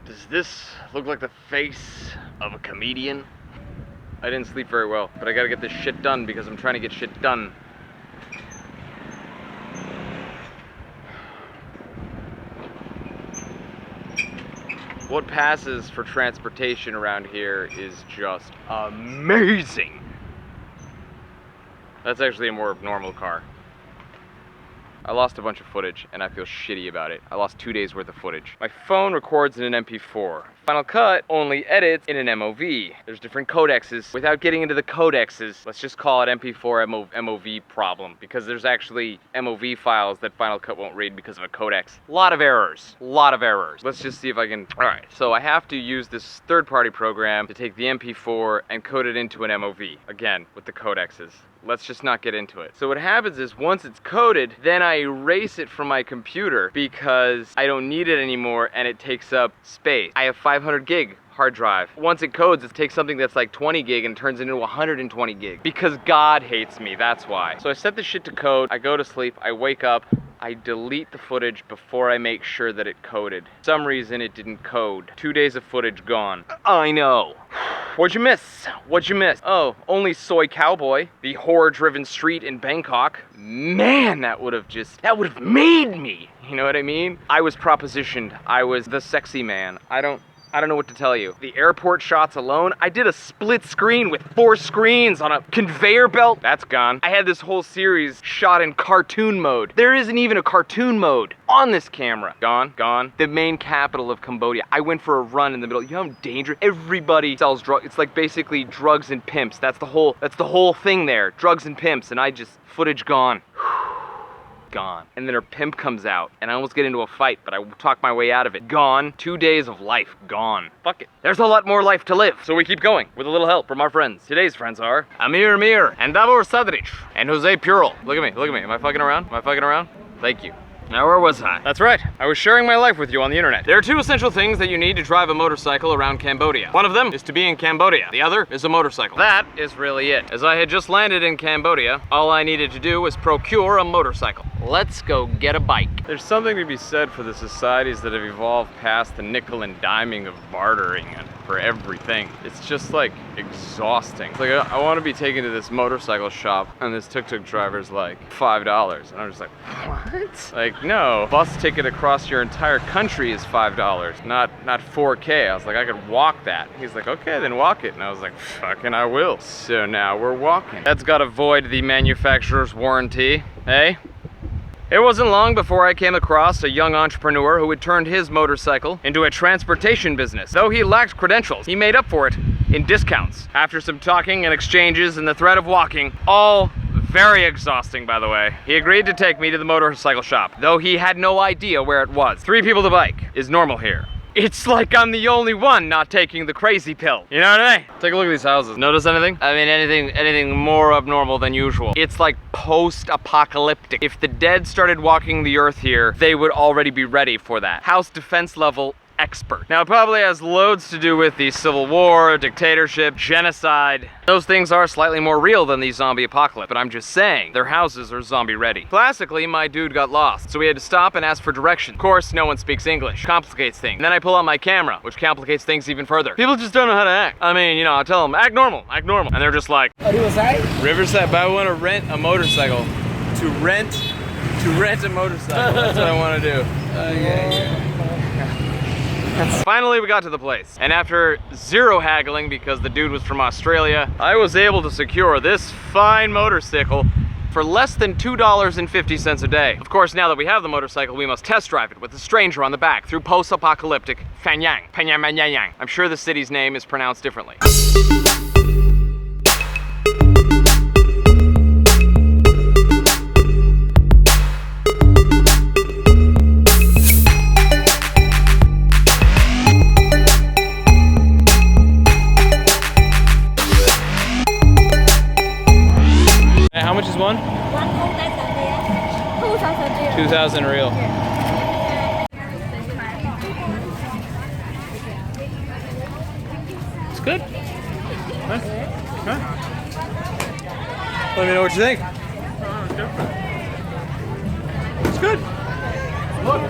Does this look like the face of a comedian? I didn't sleep very well, but I gotta get this shit done because I'm trying to get shit done. What passes for transportation around here is just amazing. That's actually a more normal car. I lost a bunch of footage and I feel shitty about it. I lost 2 days worth of footage. My phone records in an MP4. Final Cut only edits in an MOV. There's different codexes. Without getting into the codexes, let's just call it MP4 MOV problem, because there's actually MOV files that Final Cut won't read because of a codex. A lot of errors. Let's just see if I can. All right, so I have to use this third-party program to take the MP4 and code it into an MOV. Again, with the codexes. Let's just not get into it. So what happens is once it's coded, then I erase it from my computer because I don't need it anymore and it takes up space. I have 500 gig hard drive. Once it codes, it takes something that's like 20 gig and turns into 120 gig. Because God hates me, that's why. So I set this shit to code, I go to sleep, I wake up, I delete the footage before I make sure that it coded. For some reason it didn't code. 2 days of footage gone. I know. What'd you miss? What'd you miss? Oh, only Soy Cowboy, the horror-driven street in Bangkok. Man, that would have made me. You know what I mean? I was propositioned. I was the sexy man. I don't know what to tell you. The airport shots alone, I did a split screen with 4 screens on a conveyor belt. That's gone. I had this whole series shot in cartoon mode. There isn't even a cartoon mode on this camera. Gone. The main capital of Cambodia. I went for a run in the middle. You know how dangerous? Everybody sells drugs. It's like basically drugs and pimps. That's the whole thing there. Drugs and pimps, and footage gone. Gone. And then her pimp comes out, and I almost get into a fight, but I talk my way out of it. Gone. 2 days of life. Gone. Fuck it. There's a lot more life to live. So we keep going, with a little help from our friends. Today's friends are Amir Mir, and Davor Sadrich, and Jose Purel. Look at me. Am I fucking around? Thank you. Now where was I? That's right, I was sharing my life with you on the internet. There are 2 essential things that you need to drive a motorcycle around Cambodia. One of them is to be in Cambodia. The other is a motorcycle. That is really it. As I had just landed in Cambodia, all I needed to do was procure a motorcycle. Let's go get a bike. There's something to be said for the societies that have evolved past the nickel and diming of bartering and for everything. It's just like exhausting. It's like I want to be taken to this motorcycle shop and this tuk-tuk driver's like $5 and I'm just like, what? Like, no, bus ticket across your entire country is $5, not 4K. I was like, I could walk that. He's like, okay, then walk it. And I was like, fucking I will. So now we're walking. That's gotta void the manufacturer's warranty, eh? It wasn't long before I came across a young entrepreneur who had turned his motorcycle into a transportation business. Though he lacked credentials, he made up for it in discounts. After some talking and exchanges and the threat of walking, all very exhausting, by the way, he agreed to take me to the motorcycle shop, though he had no idea where it was. 3 people to bike is normal here. It's like I'm the only one not taking the crazy pill. You know what I mean? Take a look at these houses. Notice anything? I mean, anything more abnormal than usual. It's like post-apocalyptic. If the dead started walking the earth here, they would already be ready for that. House defense level expert. Now, it probably has loads to do with the civil war, dictatorship, genocide. Those things are slightly more real than the zombie apocalypse, but I'm just saying, their houses are zombie ready. Classically, my dude got lost, so we had to stop and ask for directions. Of course, no one speaks English. Complicates things. And then I pull out my camera, which complicates things even further. People just don't know how to act. I mean, you know, I tell them, act normal. And they're just like, Riverside, but I want to rent a motorcycle. To rent a motorcycle. That's what I want to do. Yeah. Finally, we got to the place, and after 0 haggling because the dude was from Australia, I was able to secure this fine motorcycle for less than $2.50 a day. Of course, now that we have the motorcycle, we must test drive it with a stranger on the back through post-apocalyptic Phanyang. I'm sure the city's name is pronounced differently. How much is one? 2,000 real. It's good. Huh? Let me know what you think. It's good. Look.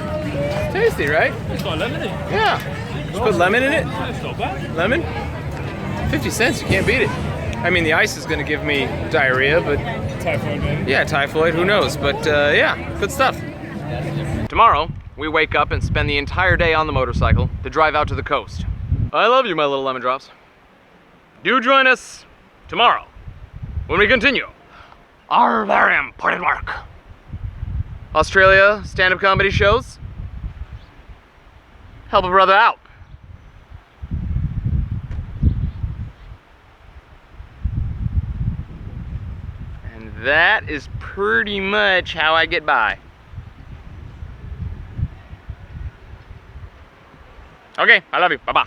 Tasty, right? It's got lemon in it. Yeah. Just put lemon in it. It's not bad. Lemon? 50 cents, you can't beat it. I mean, the ice is gonna give me diarrhea, but... Typhoid, maybe? Yeah, typhoid, who knows? But yeah, good stuff. Tomorrow, we wake up and spend the entire day on the motorcycle to drive out to the coast. I love you, my little lemon drops. Do join us tomorrow when we continue our very important work. Australia stand-up comedy shows. Help a brother out. And that is pretty much how I get by. Okay, I love you. Bye-bye.